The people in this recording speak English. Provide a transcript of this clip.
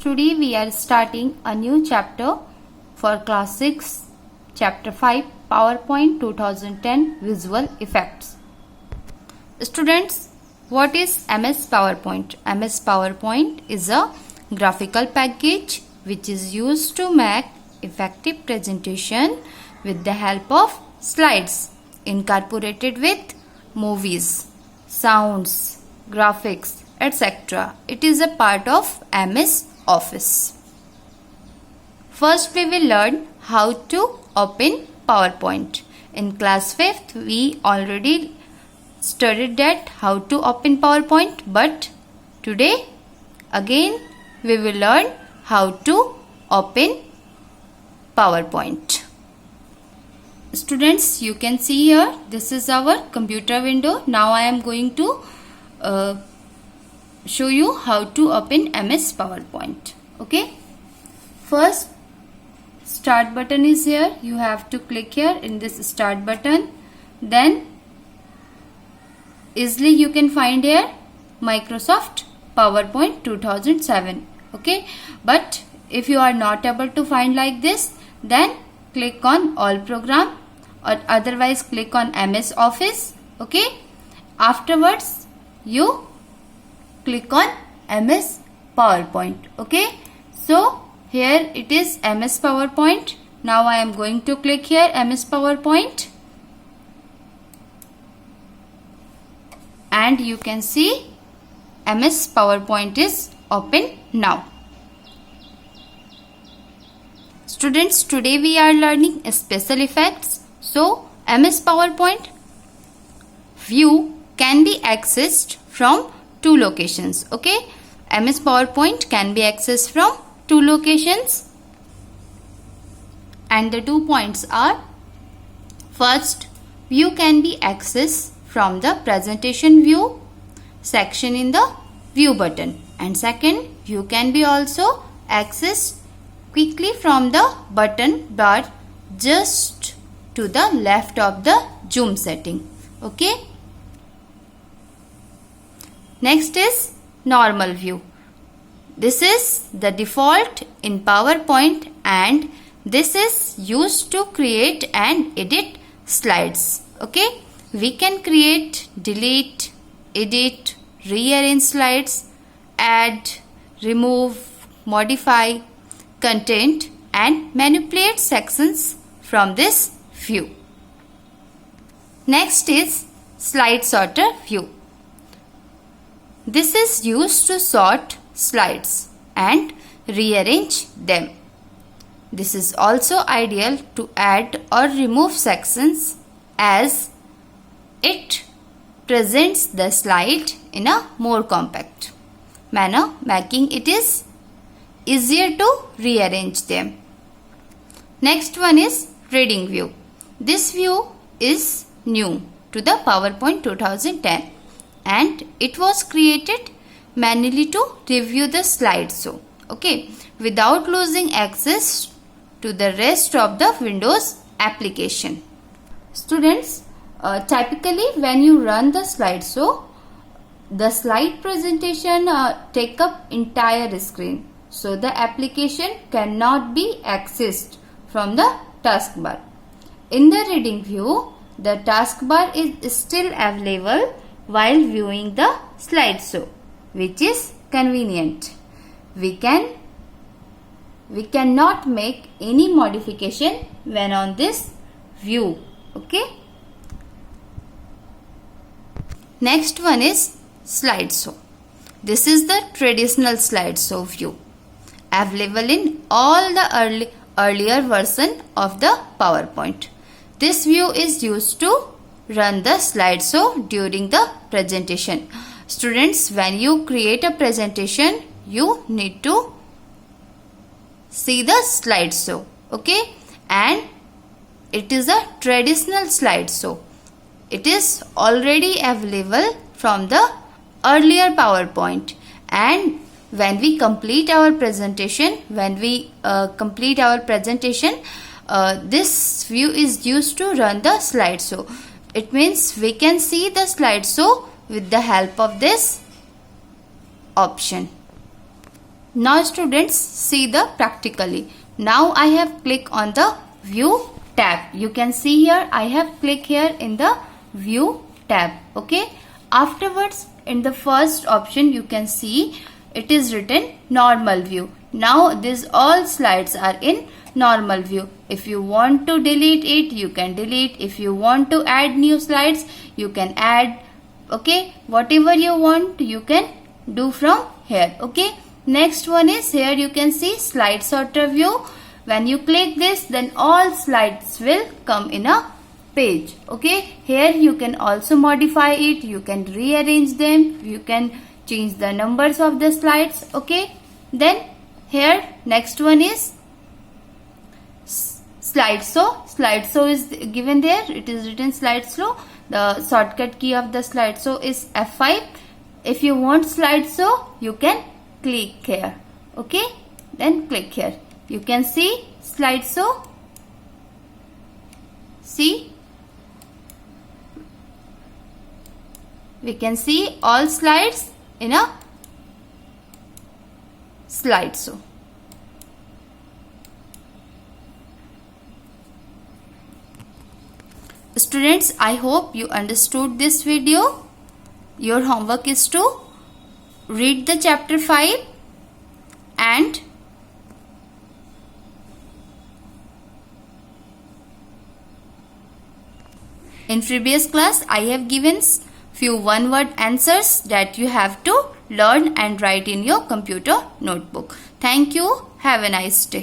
today we are starting a new chapter for class 6, chapter 5, PowerPoint 2010 Visual Effects. Students, what is MS PowerPoint? MS PowerPoint is a graphical package which is used to make effective presentation with the help of slides incorporated with movies, sounds, graphics, etc. It is a part of MS Office. First we will learn how to open PowerPoint. In class 5th we already studied that how to open PowerPoint, but today again we will learn how to open PowerPoint. Students, you can see here this is our computer window. Now I am going to show you how to open MS PowerPoint. Okay, first start button is here. You have to click here in this start button. Then easily you can find here Microsoft PowerPoint 2007. Okay, but if you are not able to find like this, then click on all program or otherwise click on MS Office. Okay, afterwards you click on MS PowerPoint. Okay, so here it is MS PowerPoint. Now I am going to click here MS PowerPoint, and you can see MS PowerPoint is open now. Students, today we are learning special effects. So MS PowerPoint view can be accessed from two locations. Okay, MS PowerPoint can be accessed from two locations, and the 2 points are: first, view can be accessed from the presentation view section in the view button, and second, view can be also accessed quickly from the button bar just to the left of the zoom setting. Okay, next is normal view. This is the default in PowerPoint, and this is used to create and edit slides. Okay, we can create, delete, edit, rearrange slides, add, remove, modify content and manipulate sections from this view. Next is slide sorter view. This is used to sort slides and rearrange them. This is also ideal to add or remove sections as it presents the slide in a more compact manner, making it is easier to rearrange them. Next one is reading view. This view is new to the PowerPoint 2010, and it was created manually to review the slideshow, okay, without losing access to the rest of the Windows application. Students, typically when you run the slideshow, the slide presentation take up entire screen, so the application cannot be accessed from the taskbar. In the reading view, the taskbar is still available while viewing the slideshow, which is convenient. We cannot make any modification when on this view. Okay. Next one is slideshow. This is the traditional slideshow view available in all the earlier version of the PowerPoint. This view is used to run the slideshow during the presentation. Students, when you create a presentation, you need to see the slideshow. Okay, and it is a traditional slideshow. It is already available from the earlier PowerPoint, and when we complete our presentation, this view is used to run the slideshow. It means we can see the slideshow with the help of this option. Now students, see the practically. Now I have clicked on the view tab. You can see here I have clicked here in the view tab. Okay. Afterwards, in the first option you can see it is written normal view. Now these all slides are in normal view. If you want to delete it, you can delete. If you want to add new slides, you can add. Okay. Whatever you want, you can do from here. Okay. Next one is here you can see slide sorter view. When you click this, then all slides will come in a page. Okay. Here you can also modify it. You can rearrange them. You can change the numbers of the slides. Okay. Then here next one is slideshow. Slideshow is given there. It is written slideshow. The shortcut key of the slideshow is F5. If you want slideshow, you can click here. Okay. Then click here. You can see slideshow. See. We can see all slides in a slideshow. Students, I hope you understood this video. Your homework is to read the chapter 5 and in previous class I have given few one-word answers that you have to learn and write in your computer notebook. Thank you. Have a nice day.